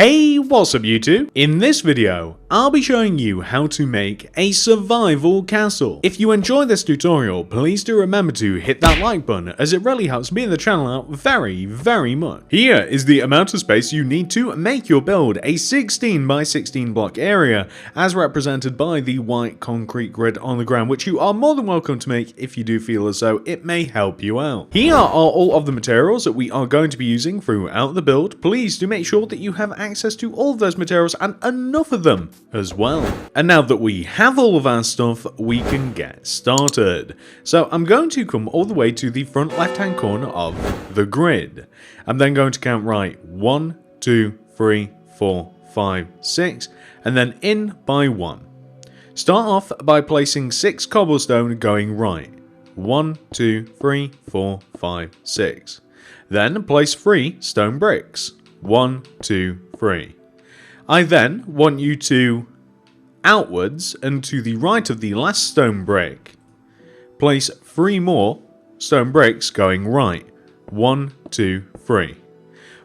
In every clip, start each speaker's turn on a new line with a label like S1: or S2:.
S1: Hey, what's up YouTube? In this video, I'll be showing you how to make a survival castle. If you enjoy this tutorial, please do remember to hit that like button as it really helps me and the channel out very much. Here is the amount of space you need to make your build, a 16 by 16 block area as represented by the white concrete grid on the ground, which you are more than welcome to make if you do feel as though it may help you out. Here are all of the materials that we are going to be using throughout the build. Please do make sure that you have access to all of those materials and enough of them as well. And now that we have all of our stuff, we can get started. So I'm going to come all the way to the front left hand corner of the grid. I'm then going to count right 1, 2, 3, 4, 5, 6 and then in by 1. Start off by placing 6 cobblestone going right. 1, 2, 3, 4, 5, 6. Then place 3 stone bricks. 1, 2, 3. I then want you to, outwards and to the right of the last stone brick, place 3 more stone bricks going right. 1, 2, 3.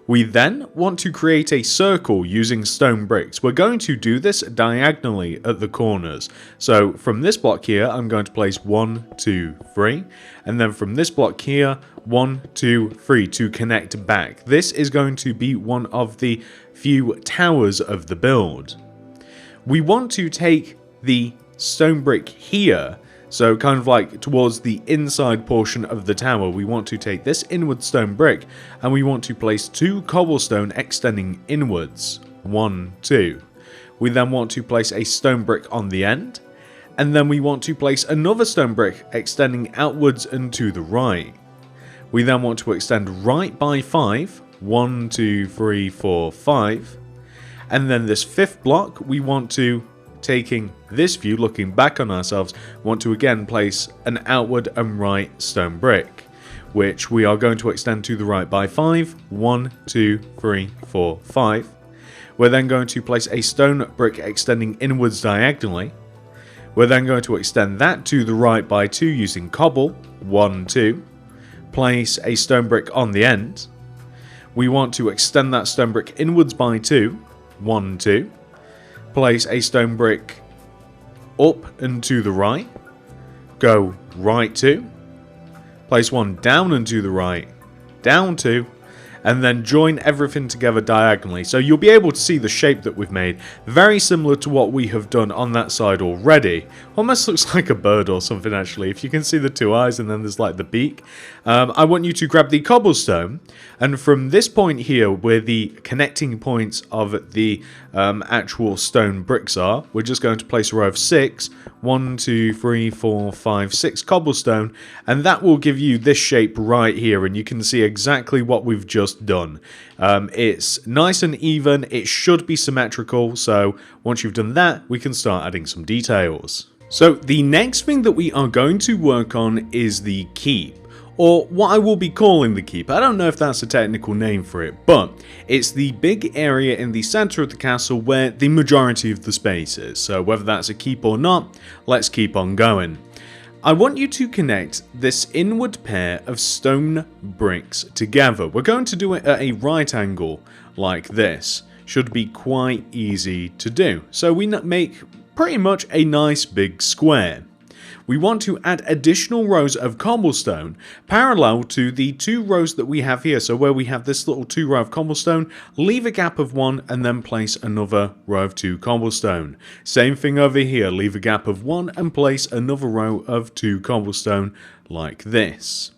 S1: We then want to create a circle using stone bricks. We're going to do this diagonally at the corners. So from this block here, I'm going to place 1, 2, 3. And then from this block here, 1, 2, 3 to connect back. This is going to be one of the few towers of the build. We want to take the stone brick here, so kind of like towards the inside portion of the tower. We want to take this inward stone brick and we want to place 2 cobblestone extending inwards. 1, 2. We then want to place a stone brick on the end, and then we want to place another stone brick extending outwards and to the right. We then want to extend right by 5. 1, 2, 3, 4, 5. And then this 5th block, we want to, taking this view, looking back on ourselves, want to again place an outward and right stone brick, which we are going to extend to the right by 5. 1, 2, 3, 4, 5. We're then going to place a stone brick extending inwards diagonally. We're then going to extend that to the right by 2 using cobble. 1, 2. Place a stone brick on the end. We want to extend that stone brick inwards by 2. 1, 2. Place a stone brick up and to the right. Go right 2. Place one down and to the right. Down 2. And then join everything together diagonally. So you'll be able to see the shape that we've made. Very similar to what we have done on that side already. Almost looks like a bird or something actually. If you can see the 2 eyes and then there's like the beak. I want you to grab the cobblestone. And from this point here, where the connecting points of the actual stone bricks are, we're just going to place a row of 6. 1, 2, 3, 4, 5, 6 cobblestone. And that will give you this shape right here. And you can see exactly what we've just done. It's nice and even. It should be symmetrical. So once you've done that, we can start adding some details. So the next thing that we are going to work on is the keep, or what I will be calling the keep. I don't know if that's a technical name for it, but it's the big area in the center of the castle where the majority of the space is. So whether that's a keep or not, let's keep on going. I want you to connect this inward pair of stone bricks together. We're going to do it at a right angle like this. Should be quite easy to do. So we make pretty much a nice big square. We want to add additional rows of cobblestone parallel to the 2 rows that we have here. So where we have this little 2 row of cobblestone, leave a gap of 1 and then place another row of 2 cobblestone. Same thing over here, leave a gap of 1 and place another row of 2 cobblestone like this.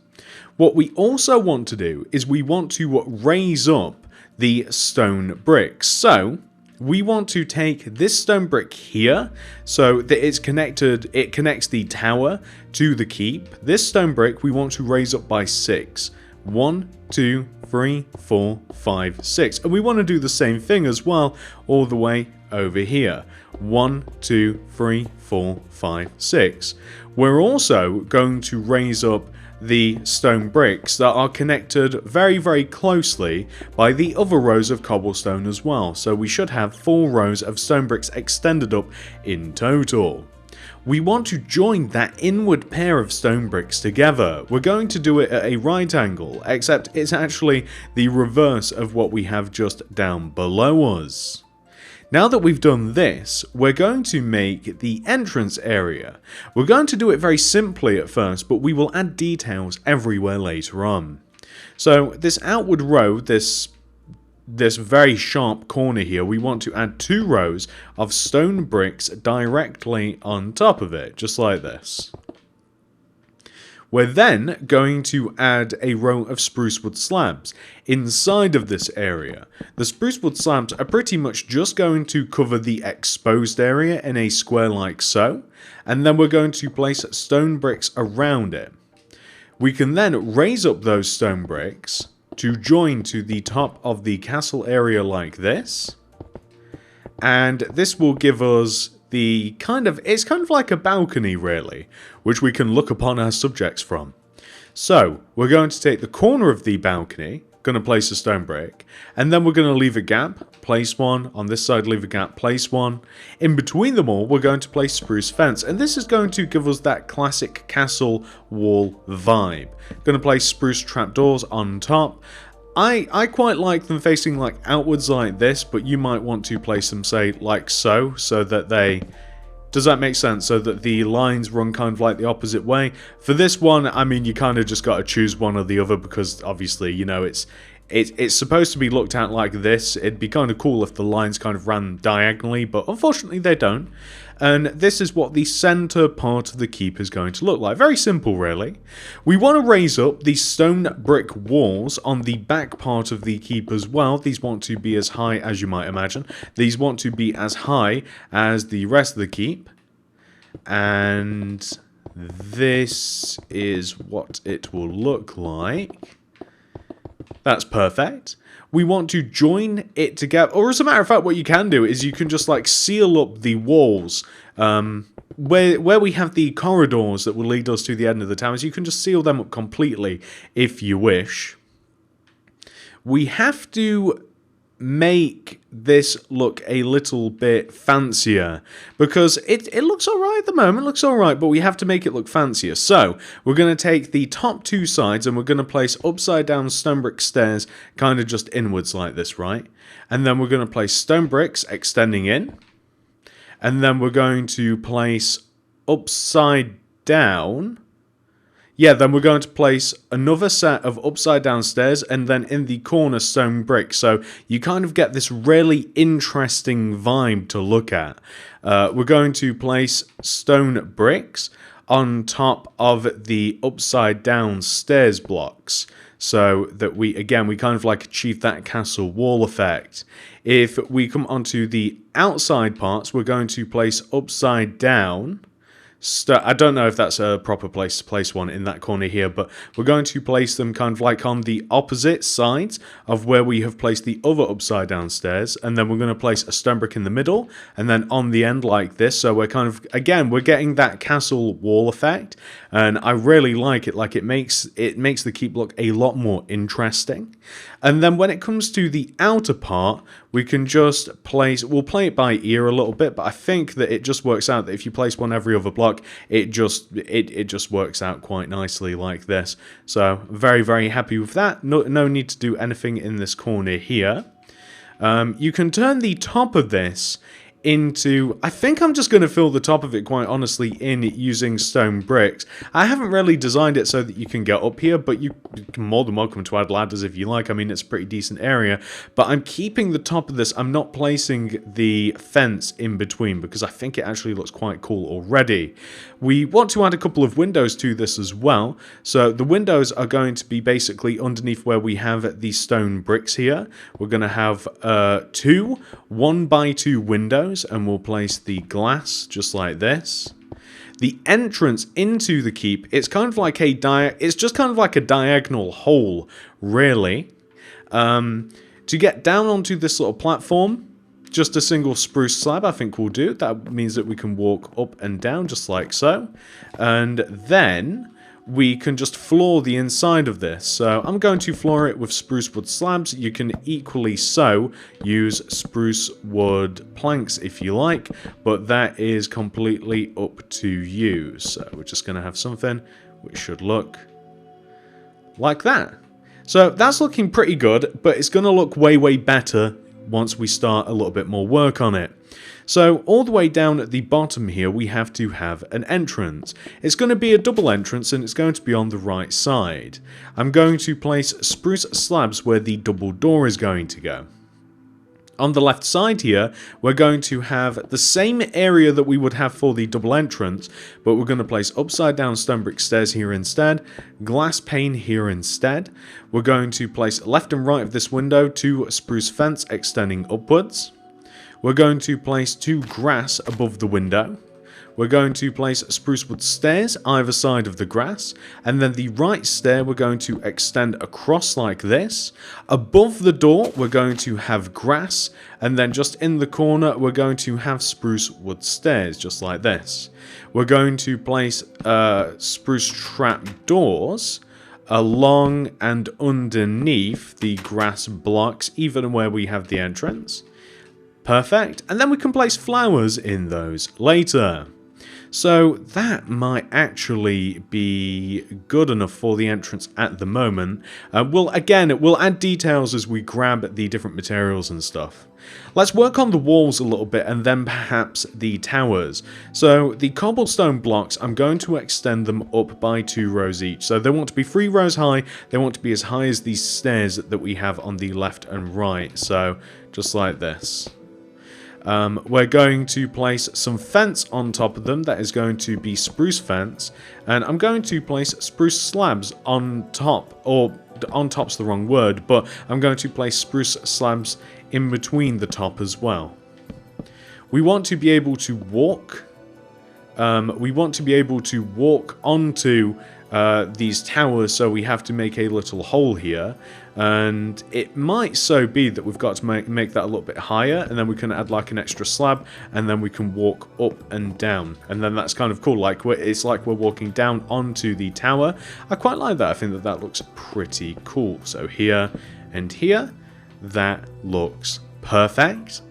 S1: What we also want to do is we want to raise up the stone bricks. So we want to take this stone brick here so that it connects the tower to the keep. This stone brick we want to raise up by 6. 1, 2, 3, 4, 5, 6. And we want to do the same thing as well all the way over here. 1, 2, 3, 4, 5, 6. We're also going to raise up the stone bricks that are connected very closely by the other rows of cobblestone as well. So we should have 4 rows of stone bricks extended up in total. we want to join that inward pair of stone bricks together. We're going to do it at a right angle, except it's actually the reverse of what we have just down below us. Now that we've done this, we're going to make the entrance area. We're going to do it very simply at first, but we will add details everywhere later on. So this outward row, this very sharp corner here, we want to add 2 rows of stone bricks directly on top of it, just like this. We're then going to add a row of spruce wood slabs inside of this area. The spruce wood slabs are pretty much just going to cover the exposed area in a square like so, and then we're going to place stone bricks around it. We can then raise up those stone bricks to join to the top of the castle area like this, and this will give us it's kind of like a balcony really, which we can look upon our subjects from. So we're going to take the corner of the balcony, going to place a stone brick, and then we're going to leave a gap, place one, on this side leave a gap, place one. In between them all, we're going to place spruce fence, and this is going to give us that classic castle wall vibe. Going to place spruce trapdoors on top. I quite like them facing like outwards like this, but you might want to place them, say, like so that they... Does that make sense? So that the lines run kind of like the opposite way. For this one, I mean, you kind of just got to choose one or the other because obviously, you know, it's supposed to be looked at like this. It'd be kind of cool if the lines kind of ran diagonally, but unfortunately they don't. And this is what the center part of the keep is going to look like. Very simple, really. We want to raise up the stone brick walls on the back part of the keep as well. These want to be as high as you might imagine. These want to be as high as the rest of the keep. And this is what it will look like. That's perfect. We want to join it together, or as a matter of fact, what you can do is you can just like seal up the walls where we have the corridors that will lead us to the end of the towers. You can just seal them up completely if you wish. We have to make this look a little bit fancier because it looks alright at the moment, looks alright, but we have to make it look fancier. So we're going to take the top 2 sides and we're going to place upside down stone brick stairs kind of just inwards like this, right? And then we're going to place stone bricks extending in, and then we're going to place upside down. Yeah, then we're going to place another set of upside down stairs and then in the corner stone brick. So you kind of get this really interesting vibe to look at. We're going to place stone bricks on top of the upside down stairs blocks. So that we kind of like achieve that castle wall effect. If we come onto the outside parts, we're going to place upside down. I don't know if that's a proper place to place one in that corner here, but we're going to place them kind of like on the opposite sides of where we have placed the other upside down stairs, and then we're going to place a stone brick in the middle, and then on the end like this, so we're kind of, again, we're getting that castle wall effect, and I really like it. Like, it makes the keep look a lot more interesting. And then when it comes to the outer part, we can just we'll play it by ear a little bit, but I think that it just works out that if you place one every other block, it just works out quite nicely like this. So very, very happy with that. No need to do anything in this corner here. You can turn the top of this into, I think I'm just going to fill the top of it quite honestly in using stone bricks. I haven't really designed it so that you can get up here, but you can more than welcome to add ladders if you like. I mean, it's a pretty decent area, but I'm keeping the top of this. I'm not placing the fence in between because I think it actually looks quite cool already. We want to add a couple of windows to this as well. So the windows are going to be basically underneath where we have the stone bricks here. We're going to have 2 1x2 windows, and we'll place the glass just like this. The entrance into the keep, it's kind of like it's just kind of like a diagonal hole, really. To get down onto this little platform, just a single spruce slab I think will do. That means that we can walk up and down just like so. And then we can just floor the inside of this. So I'm going to floor it with spruce wood slabs. You can equally so use spruce wood planks if you like, but that is completely up to you. So we're just going to have something which should look like that. So that's looking pretty good, but it's going to look way, way better once we start a little bit more work on it. So all the way down at the bottom here, we have to have an entrance. It's going to be a double entrance and it's going to be on the right side. I'm going to place spruce slabs where the double door is going to go. On the left side here, we're going to have the same area that we would have for the double entrance, but we're going to place upside down stone brick stairs here instead, glass pane here instead. We're going to place left and right of this window 2 spruce fence extending upwards. We're going to place 2 grass above the window. We're going to place spruce wood stairs either side of the grass, and then the right stair we're going to extend across like this. Above the door we're going to have grass, and then just in the corner we're going to have spruce wood stairs just like this. We're going to place spruce trap doors along and underneath the grass blocks, even where we have the entrance. Perfect, and then we can place flowers in those later. So that might actually be good enough for the entrance at the moment. We'll add details as we grab the different materials and stuff. Let's work on the walls a little bit and then perhaps the towers. So the cobblestone blocks, I'm going to extend them up by 2 rows each. So they want to be 3 rows high, they want to be as high as these stairs that we have on the left and right. So just like this. We're going to place some fence on top of them. That is going to be spruce fence, and I'm going to place spruce slabs on top, or on top's the wrong word, but I'm going to place spruce slabs in between the top as well. We want to be able to walk. Onto these towers, so we have to make a little hole here, and it might so be that we've got to make that a little bit higher, and then we can add like an extra slab, and then we can walk up and down, and then that's kind of cool. Like it's like we're walking down onto the tower. I quite like that. I think that looks pretty cool. So here and here, that looks perfect.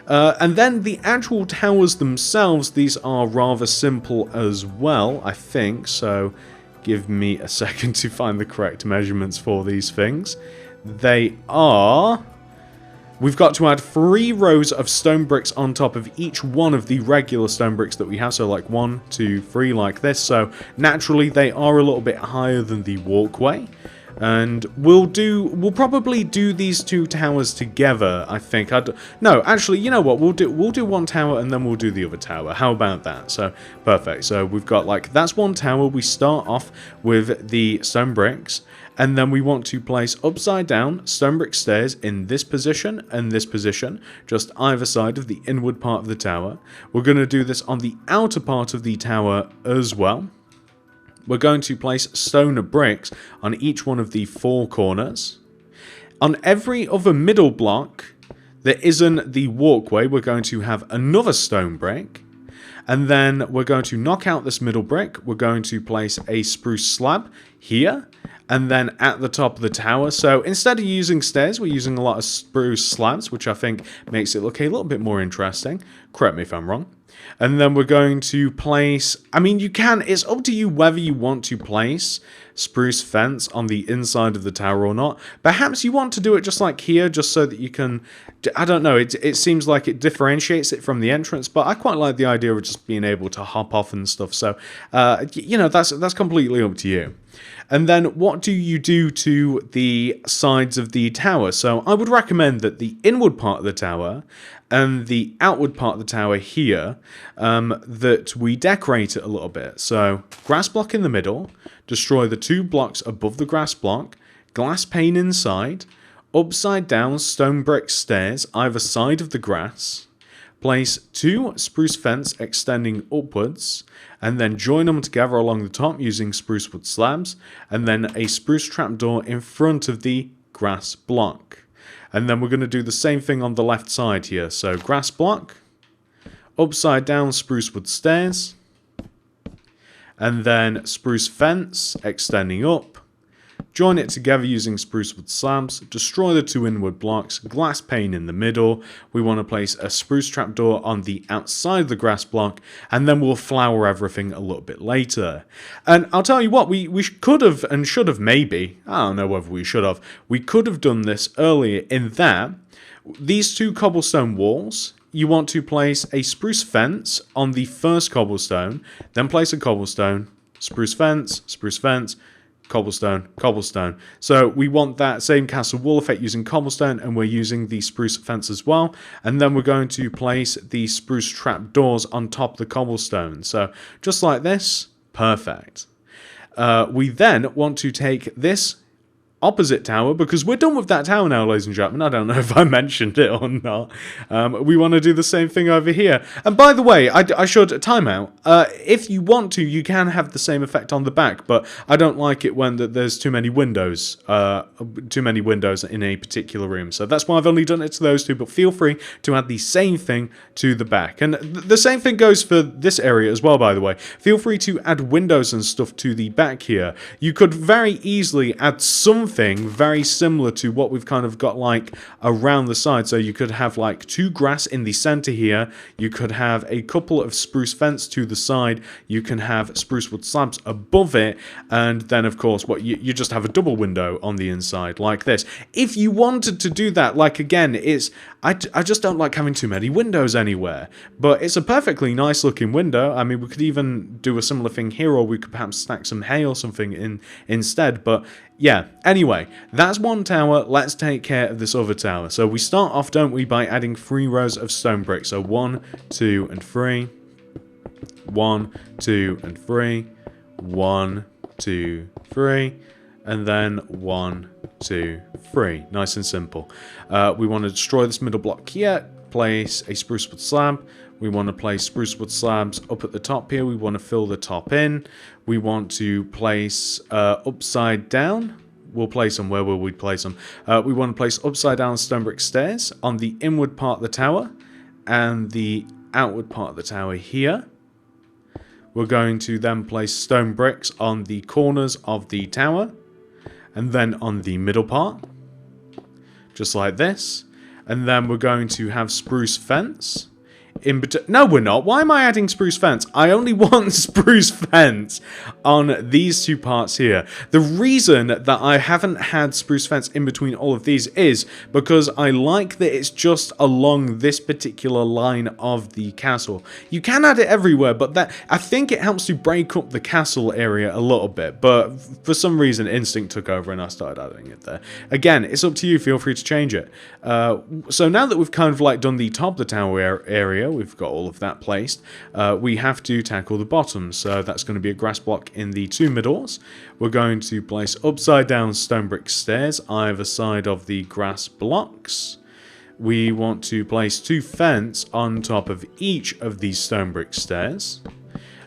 S1: And then the actual towers themselves, these are rather simple as well, I think. So give me a second to find the correct measurements for these things. They are... We've got to add 3 rows of stone bricks on top of each one of the regular stone bricks that we have. So like 1, 2, 3 like this. So naturally they are a little bit higher than the walkway. And we'll probably do these 2 towers together, I think. No, actually, you know what? We'll do one tower and then we'll do the other tower. How about that? So, perfect. So, we've got like, that's one tower. We start off with the stone bricks. And then we want to place upside down stone brick stairs in this position and this position, just either side of the inward part of the tower. We're going to do this on the outer part of the tower as well. We're going to place stone bricks on each one of the 4 corners. On every other middle block that isn't the walkway, we're going to have another stone brick. And then we're going to knock out this middle brick. We're going to place a spruce slab here. And then at the top of the tower. So instead of using stairs, we're using a lot of spruce slabs, which I think makes it look a little bit more interesting. Correct me if I'm wrong. And then we're going to place, I mean, it's up to you whether you want to place spruce fence on the inside of the tower or not. Perhaps you want to do it just like here, just so that you can, I don't know, it seems like it differentiates it from the entrance, but I quite like the idea of just being able to hop off and stuff. So, you know, that's completely up to you. And then what do you do to the sides of the tower? So I would recommend that the inward part of the tower and the outward part of the tower here, that we decorate it a little bit. So grass block in the middle, destroy the 2 blocks above the grass block, glass pane inside, upside down stone brick stairs either side of the grass, place 2 spruce fence extending upwards, and then join them together along the top using spruce wood slabs, and then a spruce trapdoor in front of the grass block. And then we're going to do the same thing on the left side here. So grass block, upside down spruce wood stairs, and then spruce fence extending up. Join it together using spruce wood slabs, destroy the 2 inward blocks, glass pane in the middle. We want to place a spruce trapdoor on the outside of the grass block, and then we'll flower everything a little bit later. And I'll tell you what, we could have and should have maybe, I don't know whether we should have, we could have done this earlier in that these 2 cobblestone walls, you want to place a spruce fence on the first cobblestone, then place a cobblestone, spruce fence, cobblestone, cobblestone. So we want that same castle wall effect using cobblestone, and we're using the spruce fence as well. And then we're going to place the spruce trapdoors on top of the cobblestone. So just like this, perfect. We then want to take this opposite tower, because we're done with that tower now, ladies and gentlemen. I don't know if I mentioned it or not. We want to do the same thing over here. And by the way, I should time out. If you want to, you can have the same effect on the back, but I don't like it when there's too many windows in a particular room. So that's why I've only done it to those 2, but feel free to add the same thing to the back. And the same thing goes for this area as well, by the way. Feel free to add windows and stuff to the back here. You could very easily add something very similar to what we've kind of got like around the side. So you could have like 2 grass in the center here. You could have a couple of spruce fence to the side. You can have spruce wood slabs above it. And then of course, you just have a double window on the inside like this. If you wanted to do that, like again, I just don't like having too many windows anywhere. But it's a perfectly nice looking window. I mean, we could even do a similar thing here, or we could perhaps stack some hay or something instead. But yeah, anyway, that's one tower. Let's take care of this other tower. So we start off, don't we, by adding 3 rows of stone bricks. So 1, 2, and 3. 1, 2, and 3. 1, 2, 3. And then 1, 2, 3. Nice and simple. We want to destroy this middle block here. Place a spruce wood slab. We want to place spruce wood slabs up at the top here. We want to fill the top in. We want to place upside down. We'll place them. Where will we place them? We want to place upside down stone brick stairs on the inward part of the tower and the outward part of the tower here. We're going to then place stone bricks on the corners of the tower and then on the middle part, just like this. And then we're going to have spruce fence. No, we're not. Why am I adding spruce fence? I only want spruce fence on these 2 parts here. The reason that I haven't had spruce fence in between all of these is because I like that it's just along this particular line of the castle. You can add it everywhere, but I think it helps to break up the castle area a little bit. But for some reason, instinct took over and I started adding it there. Again, it's up to you. Feel free to change it. So now that we've kind of like done the top of the tower area, we've got all of that placed, we have to tackle the bottom. So that's going to be a grass block in the 2 middles. We're going to place upside down stone brick stairs either side of the grass blocks. We want to place 2 fence on top of each of these stone brick stairs.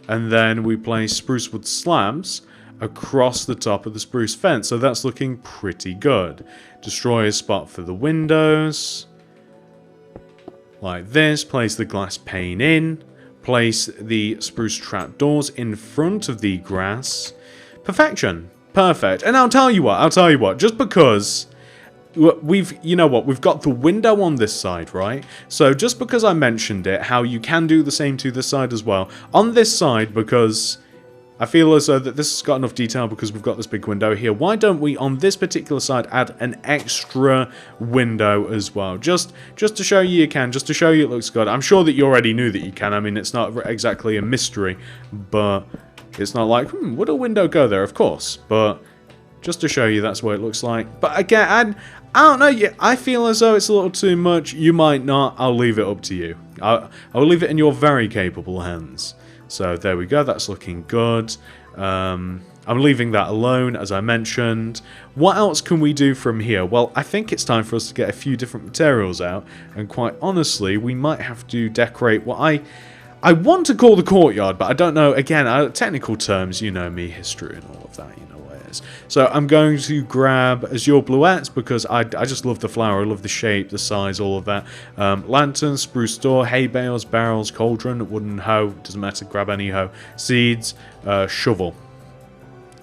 S1: And then we place spruce wood slabs across the top of the spruce fence. So that's looking pretty good. Destroy a spot for the windows. Like this. Place the glass pane in. Place the spruce trapdoors in front of the grass. Perfection. Perfect. And I'll tell you what, just because we've got the window on this side, right? So just because I mentioned it, how you can do the same to this side as well. On this side, because I feel as though that this has got enough detail because we've got this big window here. Why don't we, on this particular side, add an extra window as well? Just to show you can, just to show you it looks good. I'm sure that you already knew that you can. I mean, it's not exactly a mystery, but it's not like, would a window go there? Of course, but just to show you that's what it looks like. But again, I don't know, I feel as though it's a little too much. You might not. I'll leave it up to you. I'll leave it in your very capable hands. So there we go, that's looking good. I'm leaving that alone, as I mentioned. What else can we do from here? Well, I think it's time for us to get a few different materials out. And quite honestly, we might have to decorate what I want to call the courtyard, but I don't know, again, technical terms, you know me, history and all of that, you know what it is. So I'm going to grab Azure Bluettes because I just love the flower, I love the shape, the size, all of that. Lanterns, spruce door, hay bales, barrels, cauldron, wooden hoe, doesn't matter, grab any hoe, seeds, shovel.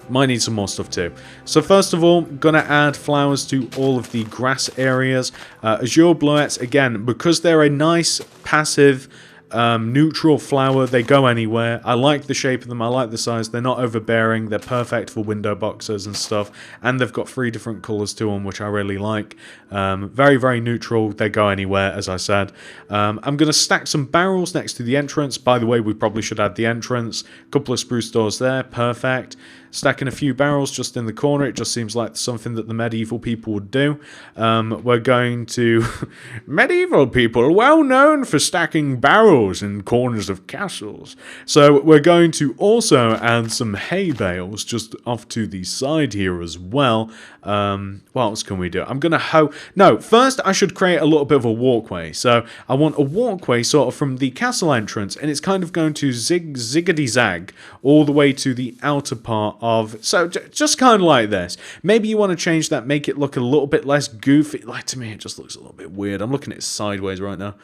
S1: Might need some more stuff too. So first of all, gonna add flowers to all of the grass areas. Azure Bluettes, again, because they're a nice passive neutral flower, they go anywhere. I like the shape of them, I like the size, they're not overbearing, they're perfect for window boxes and stuff, and they've got 3 different colours to them, which I really like. Very, very neutral, they go anywhere, as I said. I'm going to stack some barrels next to the entrance. By the way, we probably should add the entrance. A couple of spruce doors there, perfect. Stacking a few barrels just in the corner, it just seems like something that the medieval people would do. We're going to... medieval people, well known for stacking barrels in corners of castles. So we're going to also add some hay bales just off to the side here as well. What else can we do? I'm going to hoe... No, first I should create a little bit of a walkway. So I want a walkway sort of from the castle entrance, and it's kind of going to ziggity-zag all the way to the outer part of... So just kind of like this. Maybe you want to change that, make it look a little bit less goofy. Like, to me, it just looks a little bit weird. I'm looking at it sideways right now.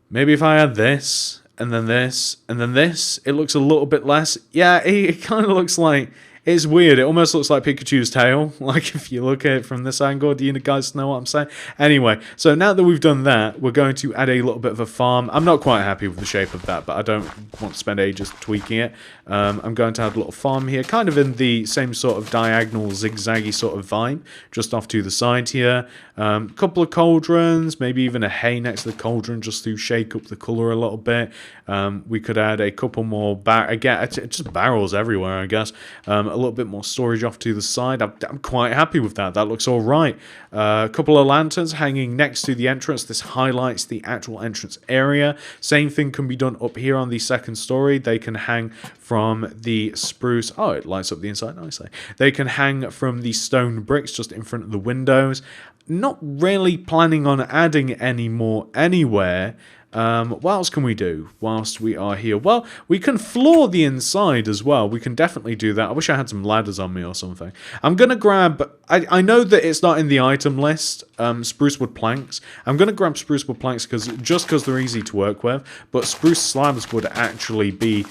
S1: Maybe if I add this, and then this, and then this, it looks a little bit less... Yeah, it kind of looks like... It's weird. It almost looks like Pikachu's tail. Like, if you look at it from this angle, do you guys know what I'm saying? Anyway, so now that we've done that, we're going to add a little bit of a farm. I'm not quite happy with the shape of that, but I don't want to spend ages tweaking it. I'm going to add a little farm here, kind of in the same sort of diagonal, zigzaggy sort of vibe, just off to the side here. A couple of cauldrons, maybe even a hay next to the cauldron, just to shake up the colour a little bit. We could add a couple more, again, just barrels everywhere, I guess. A little bit more storage off to the side. I'm quite happy with that. That looks all right. A couple of lanterns hanging next to the entrance. This highlights the actual entrance area. Same thing can be done up here on the second story. They can hang from the spruce. Oh, it lights up the inside nicely. They can hang from the stone bricks just in front of the windows. Not really planning on adding any more anywhere. What else can we do whilst we are here? Well, we can floor the inside as well. We can definitely do that. I wish I had some ladders on me or something. I'm going to grab... I know that it's not in the item list, spruce wood planks. I'm going to grab spruce wood planks just because they're easy to work with, but spruce slabs would actually be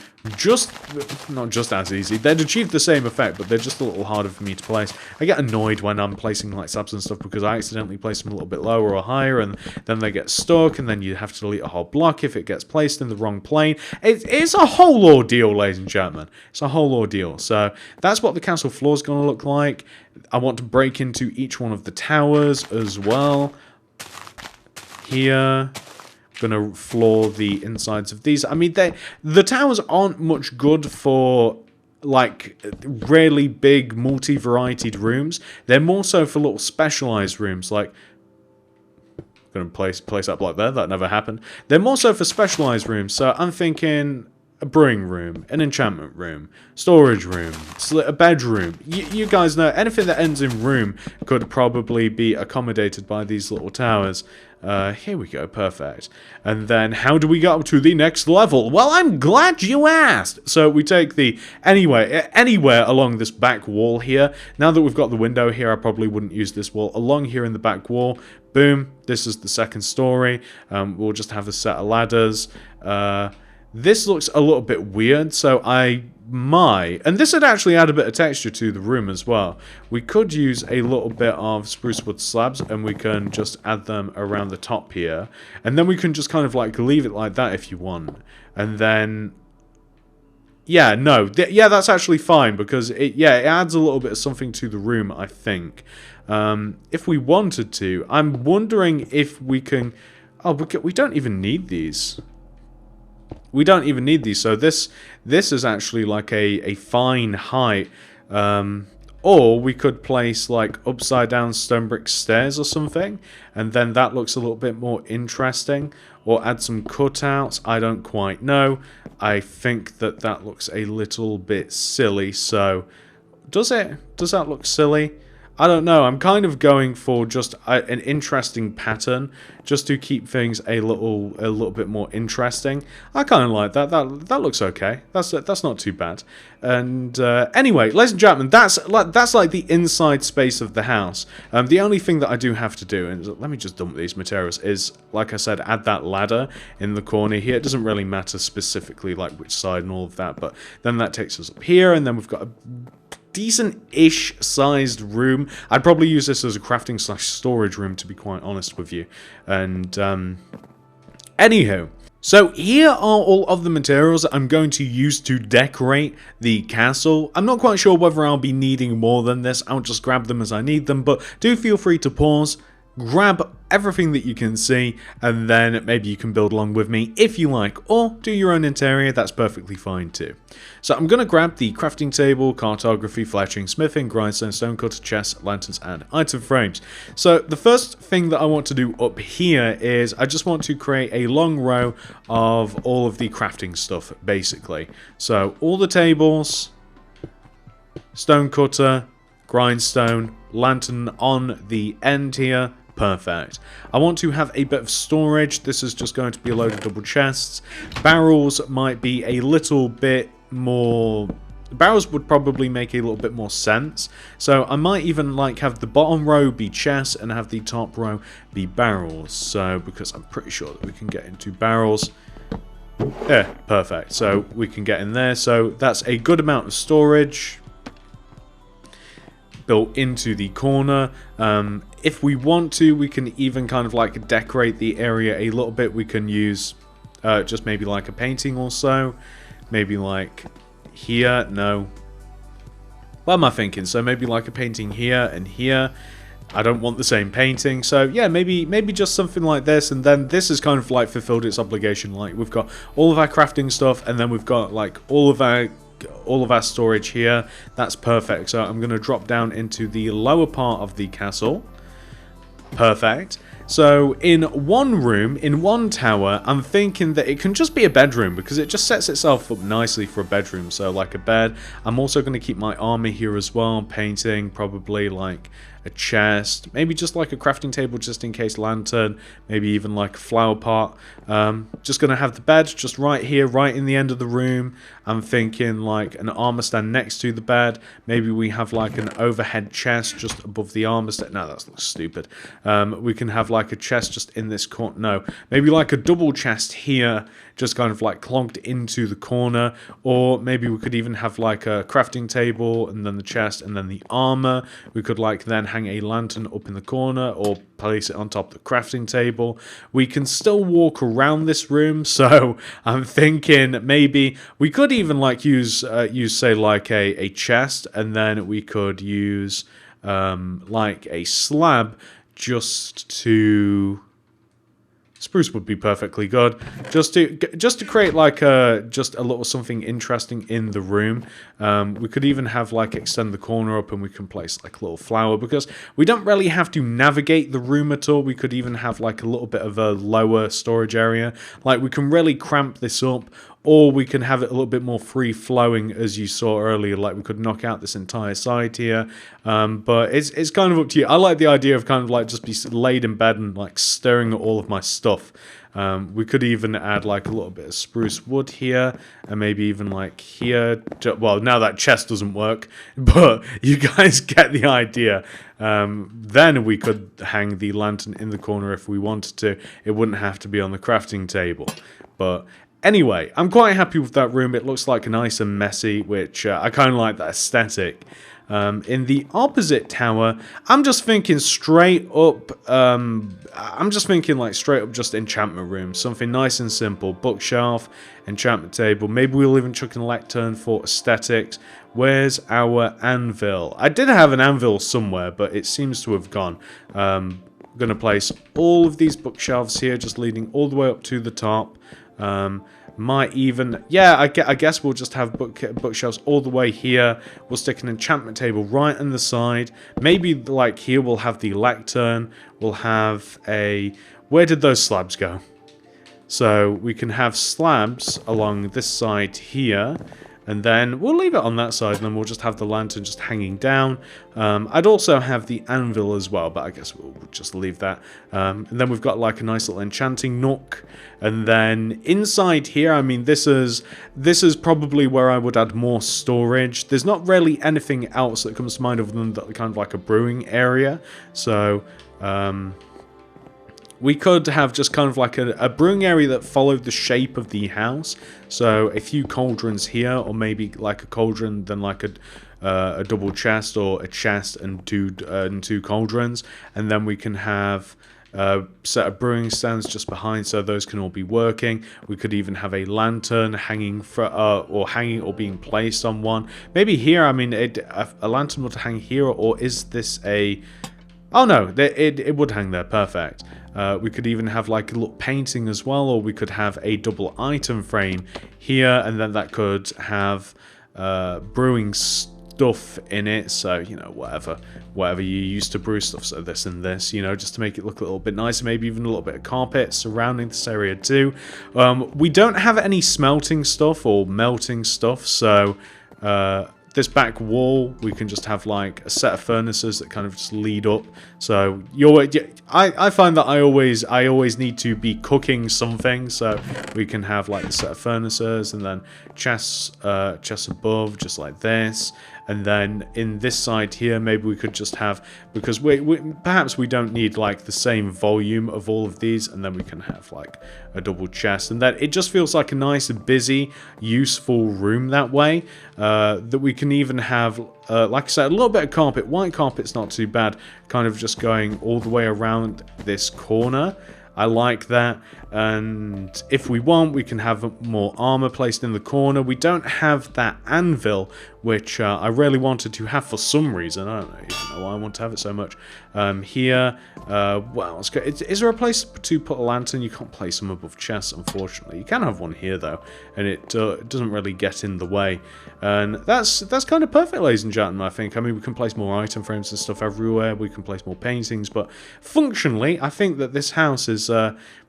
S1: not just as easy. They'd achieve the same effect, but they're just a little harder for me to place. I get annoyed when I'm placing like slabs and stuff because I accidentally place them a little bit lower or higher, and then they get stuck, and then you have to delete a whole block if it gets placed in the wrong plane. It's a whole ordeal, ladies and gentlemen. It's a whole ordeal. So that's what the castle floor is going to look like. I want to break into each one of the towers as well. Here... Gonna floor the insides of these. I mean, the towers aren't much good for like really big multi-varietyed rooms. They're more so for little specialized rooms. Like, gonna place up like that never happened. They're more so for specialized rooms. So I'm thinking a brewing room, an enchantment room, storage room, a bedroom. You guys know anything that ends in room could probably be accommodated by these little towers. Here we go, perfect. And then how do we get up to the next level? Well, I'm glad you asked. So we take the anywhere along this back wall here. Now that we've got the window here, I probably wouldn't use this wall. Along here in the back wall, boom, this is the second story. We'll just have a set of ladders. This looks a little bit weird, so and this would actually add a bit of texture to the room as well. We could use a little bit of spruce wood slabs, and we can just add them around the top here. And then we can just kind of like leave it like that if you want. And then... Yeah, no. Yeah, that's actually fine, because it adds a little bit of something to the room, I think. If we wanted to, I'm wondering if we can... Oh, we don't even need these. We don't even need these, so this is actually like a fine height. Or we could place like upside down stone brick stairs or something, and then that looks a little bit more interesting. Or add some cutouts, I don't quite know. I think that looks a little bit silly, so... Does that look silly? I don't know. I'm kind of going for just an interesting pattern, just to keep things a little bit more interesting. I kind of like that. That looks okay. That's not too bad. And anyway, ladies and gentlemen, that's like the inside space of the house. The only thing that I do have to do, and let me just dump these materials, is, like I said, add that ladder in the corner here. It doesn't really matter specifically like which side and all of that, but then that takes us up here, and then we've got a decent-ish sized room. I'd probably use this as a crafting / storage room, to be quite honest with you. And anywho, so here are all of the materials I'm going to use to decorate the castle. I'm not quite sure whether I'll be needing more than this. I'll just grab them as I need them, but do feel free to pause, grab everything that you can see, and then maybe you can build along with me if you like, or do your own interior. That's perfectly fine too. So I'm going to grab the crafting table, cartography, fletching, smithing, grindstone, stonecutter, chest, lanterns, and item frames. So the first thing that I want to do up here is I just want to create a long row of all of the crafting stuff, basically. So all the tables, stonecutter, grindstone, lantern on the end here. Perfect. I want to have a bit of storage. This is just going to be a load of double chests. Barrels might be a little bit more... Barrels would probably make a little bit more sense. So I might even like have the bottom row be chests and have the top row be barrels. So because I'm pretty sure that we can get into barrels. Yeah, perfect. So we can get in there. So that's a good amount of storage built into the corner. If we want to, we can even kind of like decorate the area a little bit. We can use just maybe like a painting or so. Maybe like here. No. What am I thinking? So maybe like a painting here and here. I don't want the same painting. So yeah, maybe just something like this. And then this has kind of like fulfilled its obligation. Like we've got all of our crafting stuff, and then we've got like all of our storage here. That's perfect. So I'm going to drop down into the lower part of the castle. Perfect. So in one room, in one tower, I'm thinking that it can just be a bedroom because it just sets itself up nicely for a bedroom. So like a bed. I'm also going to keep my armor here as well. Painting, probably like a chest, maybe just like a crafting table just in case, lantern, maybe even like a flower pot. Just going to have the bed just right here, right in the end of the room. I'm thinking like an armor stand next to the bed. Maybe we have like an overhead chest just above the armor stand. No, that looks stupid. We can have like a chest just in this corner. No, maybe like a double chest here, just kind of like clonked into the corner. Or maybe we could even have like a crafting table and then the chest and then the armor. We could like then hang a lantern up in the corner or place it on top of the crafting table. We can still walk around this room, so I'm thinking maybe we could even like use say like a chest, and then we could use like a slab just to... Spruce would be perfectly good, just to create like just a little something interesting in the room. We could even have like extend the corner up, and we can place like a little flower, because we don't really have to navigate the room at all. We could even have like a little bit of a lower storage area. Like we can really cramp this up, or we can have it a little bit more free flowing, as you saw earlier. Like we could knock out this entire side here, but it's kind of up to you. I like the idea of kind of like just be laid in bed and like staring at all of my stuff. We could even add like a little bit of spruce wood here, and maybe even like here. Well, now that chest doesn't work, but you guys get the idea. Then we could hang the lantern in the corner if we wanted to. It wouldn't have to be on the crafting table, but anyway, I'm quite happy with that room. It looks like nice and messy, which I kind of like that aesthetic. In the opposite tower, I'm just thinking straight up, just enchantment room. Something nice and simple. Bookshelf, enchantment table. Maybe we'll even chuck in a lectern for aesthetics. Where's our anvil? I did have an anvil somewhere, but it seems to have gone. I'm going to place all of these bookshelves here, just leading all the way up to the top. Might even, yeah, I guess we'll just have bookshelves all the way here. We'll stick an enchantment table right on the side. Maybe like here we'll have the lectern. We'll have a... Where did those slabs go? So we can have slabs along this side here. And then we'll leave it on that side, and then we'll just have the lantern just hanging down. I'd also have the anvil as well, but I guess we'll just leave that. And then we've got like a nice little enchanting nook. And then inside here, I mean, this is probably where I would add more storage. There's not really anything else that comes to mind other than kind of like a brewing area. So we could have just kind of like a brewing area that followed the shape of the house. So a few cauldrons here, or maybe like a cauldron, then like a double chest, or a chest and two cauldrons, and then we can have a set of brewing stands just behind, so those can all be working. We could even have a lantern hanging or being placed on one. Maybe here, I mean, a lantern would hang here, or is this a... Oh no, it would hang there, perfect. We could even have like a little painting as well, or we could have a double item frame here, and then that could have brewing stuff in it. So, you know, whatever you use to brew stuff, so this and this, you know, just to make it look a little bit nicer. Maybe even a little bit of carpet surrounding this area too. We don't have any smelting stuff or melting stuff, so this back wall, we can just have like a set of furnaces that kind of just lead up. So I find that I always need to be cooking something. So we can have like the set of furnaces, and then chests above, just like this. And then in this side here, maybe we could just have, because perhaps we don't need like the same volume of all of these, and then we can have like a double chest, and that it just feels like a nice, busy, useful room that way. That we can even have, like I said, a little bit of carpet. White carpet's not too bad, kind of just going all the way around this corner. I like that. And if we want, we can have more armor placed in the corner. We don't have that anvil, which I really wanted to have for some reason. I don't even know why I want to have it so much. Here, well, let's go. Is there a place to put a lantern? You can't place them above chests, unfortunately. You can have one here, though, and it doesn't really get in the way. And that's kind of perfect, ladies and gentlemen, I think. I mean, we can place more item frames and stuff everywhere. We can place more paintings, but functionally, I think that this house is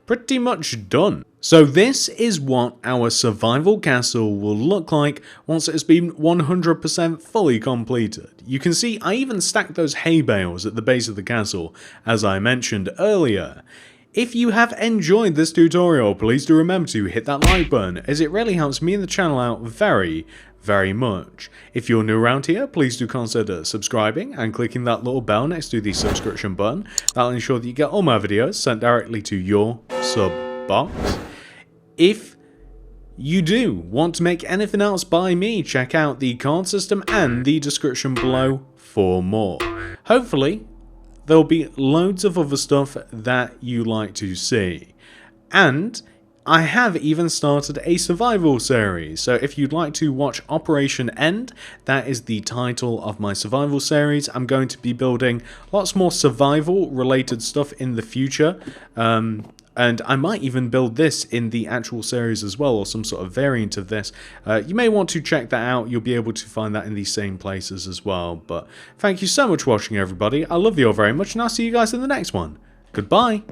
S1: pretty much done. So this is what our survival castle will look like once it has been 100% fully completed. You can see I even stacked those hay bales at the base of the castle, as I mentioned earlier. If you have enjoyed this tutorial, please do remember to hit that like button, as it really helps me and the channel out very much. If you're new around here, please do consider subscribing and clicking that little bell next to the subscription button. That'll ensure that you get all my videos sent directly to your sub box. If you do want to make anything else by me, check out the card system and the description below for more. Hopefully, there'll be loads of other stuff that you like to see. And I have even started a survival series, so if you'd like to watch Operation End, that is the title of my survival series. I'm going to be building lots more survival related stuff in the future, and I might even build this in the actual series as well, or some sort of variant of this. You may want to check that out. You'll be able to find that in these same places as well. But thank you so much for watching, everybody. I love you all very much, and I'll see you guys in the next one. Goodbye.